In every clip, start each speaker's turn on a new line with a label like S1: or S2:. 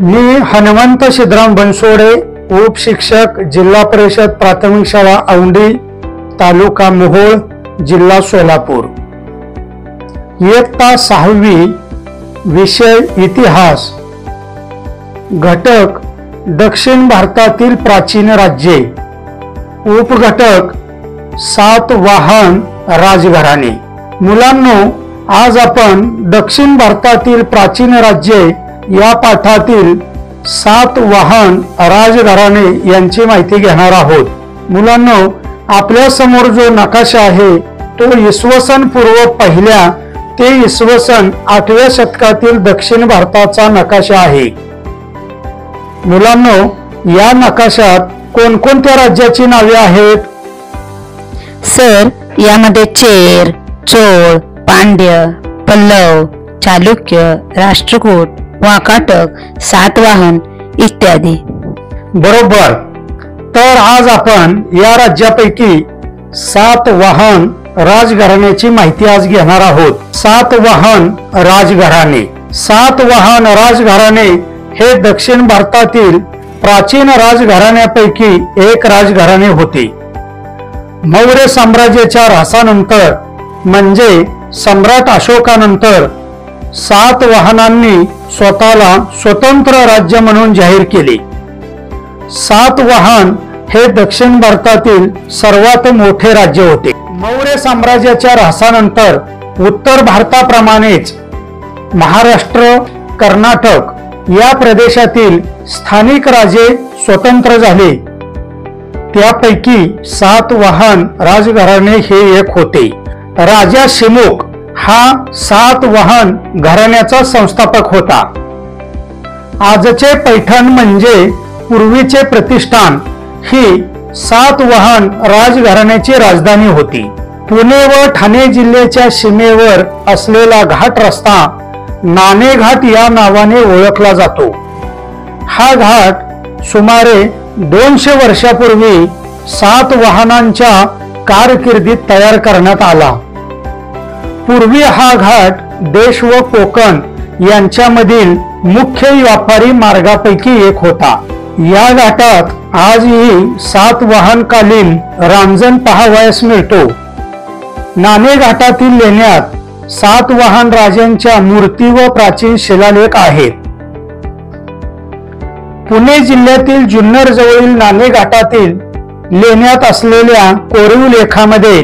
S1: मी हनुमंत सिद्धराम बनसोडे, उपशिक्षक, जिल्हा परिषद प्राथमिक शाळा औंढी, तालुका मोहोळ, जिल्हा सोलापूर। इयत्ता 6वी, विषय इतिहास, घटक दक्षिण भारतातील प्राचीन राज्ये, उपघटक सातवाहन राजघराणे। मुलांनो, आज आपण दक्षिण भारतातील प्राचीन राज्ये या पाठातील सातवाहन राजघराणे यांची माहिती घेणार आहोत। मुलांनो, आपल्या समोर जो नकाशा आहे तो इसवी सन पूर्व पहिल्या ते इसवी सन 8व्या शतकातील दक्षिण भारताचा नकाशा आहे। मुलांनो, या नकाशात कोणकोणत्या राज्याची नावे आहेत?
S2: सर, यामध्ये चेर, चोळ, पांड्य, पल्लव, चालुक्य, राष्ट्रकूट, वाकाटक, सातवाहन इत्यादी।
S1: बरोबर। तर आज आपण या राज्यापैकी सातवाहन राजघराण्याची माहिती आज घेणार आहोत। सातवाहन राजघराणे। सातवाहन राजघराणे हे दक्षिण भारतातील प्राचीन राजघराण्यापैकी एक राजघराणे होते। मौर्य साम्राज्याच्या ऱ्हासानंतर म्हणजे सम्राट अशोकानंतर सातवाहनांनी स्वतःला स्वतंत्र राज्य म्हणून जाहीर केले। सातवाहन हे दक्षिण भारतातील सर्वात मोठे राज्य होते। मौर्य साम्राज्याच्या ऱ्हासानंतर उत्तर भारताप्रमाणेच महाराष्ट्र, कर्नाटक या प्रदेशातील स्थानिक राजे स्वतंत्र झाले। त्यापैकी सातवाहन राजघराणे हे एक होते। राजा शिमुख हा सातवाहन घराण्याचा संस्थापक होता। आजचे पैठण म्हणजे पूर्वीचे प्रतिष्ठान ही सातवाहन राजघराण्याची राजधानी होती। पुणे व ठाणे जिल्ह्याच्या सीमेवर असलेला घाट रस्ता नाणे घाट या नावाने ओळखला जातो। हा घाट सुमारे 200 वर्षापूर्वी सातवाहनांच्या कारकिर्दीत तयार करण्यात आला। पूर्वी हा घाट देश व कोकण यांच्यामधील मुख्य व्यापारी मार्गापैकी एक होता। या घाटात आजही सातवाहनकालीन रांजण पाहावयास मिळतो। नाणे घाटातील लेण्यात सातवाहन राजांच्या मूर्ती व प्राचीन शिलालेख आहेत। पुणे जिल्ह्यातील जुन्नर जवळील नाणे घाटातील लेण्यात असलेल्या कोरीव लेखामध्ये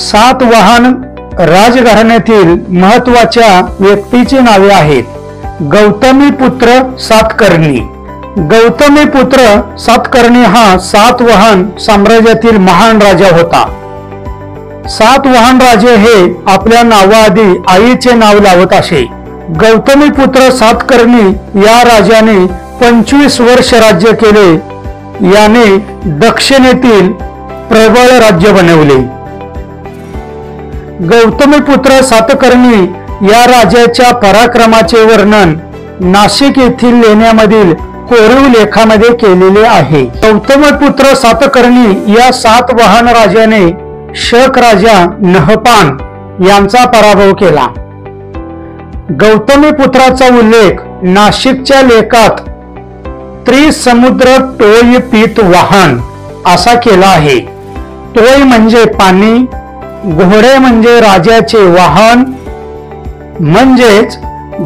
S1: सातवाहन राजघराण्यातील महत्वाच्या व्यक्तीची नावे आहेत। गौतमीपुत्र सातकर्णी। गौतमीपुत्र सातकर्णी हा सातवाहन साम्राज्यातील महान राजा होता। सातवाहन राजे हे आपल्या नावाआधी आईचे नाव लावत असे। गौतमीपुत्र सातकर्णी या राजाने 25 वर्ष राज्य केले। याने दक्षिणेतील प्रबळ राज्य बनवले। गौतमीपुत्र सातकर्णी या राजाच्या पराक्रमाचे वर्णन नाशिक येथील लेण्यामधील कोरीव लेखामध्ये केलेले आहे। गौतमीपुत्र सातकर्णी या सातवाहन राजाने शक राजा नहपान यांचा पराभव केला। गौतमीपुत्राचा उल्लेख नाशिकच्या लेखात त्रिसमुद्र टोय पीत वाहन असा केला आहे। टोय म्हणजे पाणी, घोडे म्हणजे राजाचे वाहन, म्हणजेच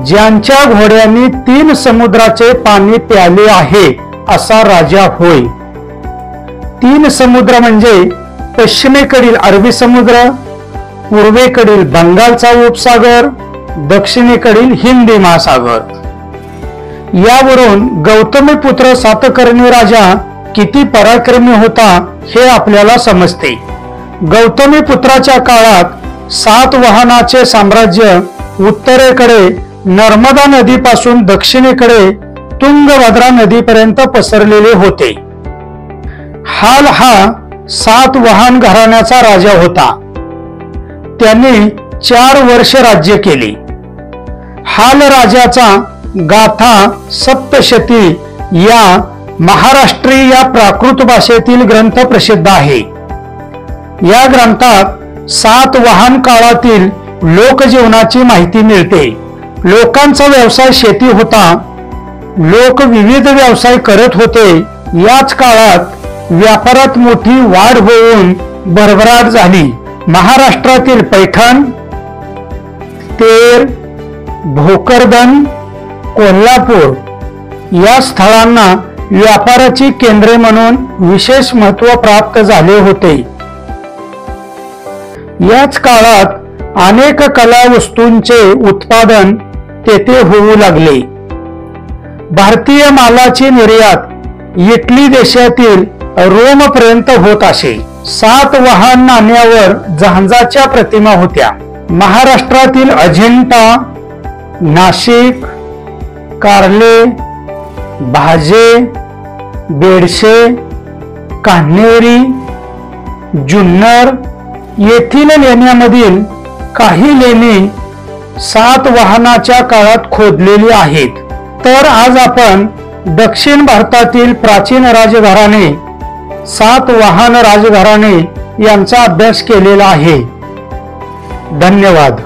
S1: ज्यांच्या घोड्यांनी 3 समुद्राचे पाणी प्याले आहे असा राजा होय। 3 समुद्र म्हणजे पश्चिमेकडील अरबी समुद्र, पूर्वेकडील बंगालचा उपसागर, दक्षिणेकडील हिंदी महासागर। यावरून गौतमीपुत्र सातकर्णी राजा किती पराक्रमी होता हे आपल्याला समजते। गौतमीपुत्राच्या काळात सातवाहनाचे साम्राज्य उत्तरेकडे नर्मदा नदीपासून दक्षिणेकडे तुंगभद्रा नदीपर्यंत पसरलेले होते। हाल हा सातवाहन घराण्याचा राजा होता। त्यांनी 4 वर्ष राज्य केले। हाल राजाचा गाथा सप्तशती या महाराष्ट्री या प्राकृत भाषेतील ग्रंथ प्रसिद्ध आहे। या ग्रंथात सातवाहन काळातील लोकजीवनाची माहिती मिळते। लोकांचा व्यवसाय शेती होता। लोक विविध व्यवसाय करत होते. याच काळात व्यापारात मोठी वाढ होऊन भरभराट झाली. महाराष्ट्रातील पैठण, तेर, भोकरदन, कोल्हापूर या स्थळांना व्यापाराची केंद्रे म्हणून विशेष महत्त्व प्राप्त झाले होते. याच काळात अनेक कला वस्तूंचे उत्पादन तेथे होऊ लागले. भारतीय मालाची निर्यात इटली देशातील रोमपर्यंत होत असे. सातवाहन नाण्यावर जहाजाच्या प्रतिमा होत्या. महाराष्ट्रातील अजिंठा, नाशिक, कार्ले, भाजे, बेडशे, कान्हेरी, जुन्नर येथील लेण्यांमधील काही लेणी सातवाहनाच्या काळात खोदलेली आहेत. तर आज आपण दक्षिण भारतातील प्राचीन राजघराणे, सातवाहन राजघराणे यांचा अभ्यास केलेला आहे. धन्यवाद.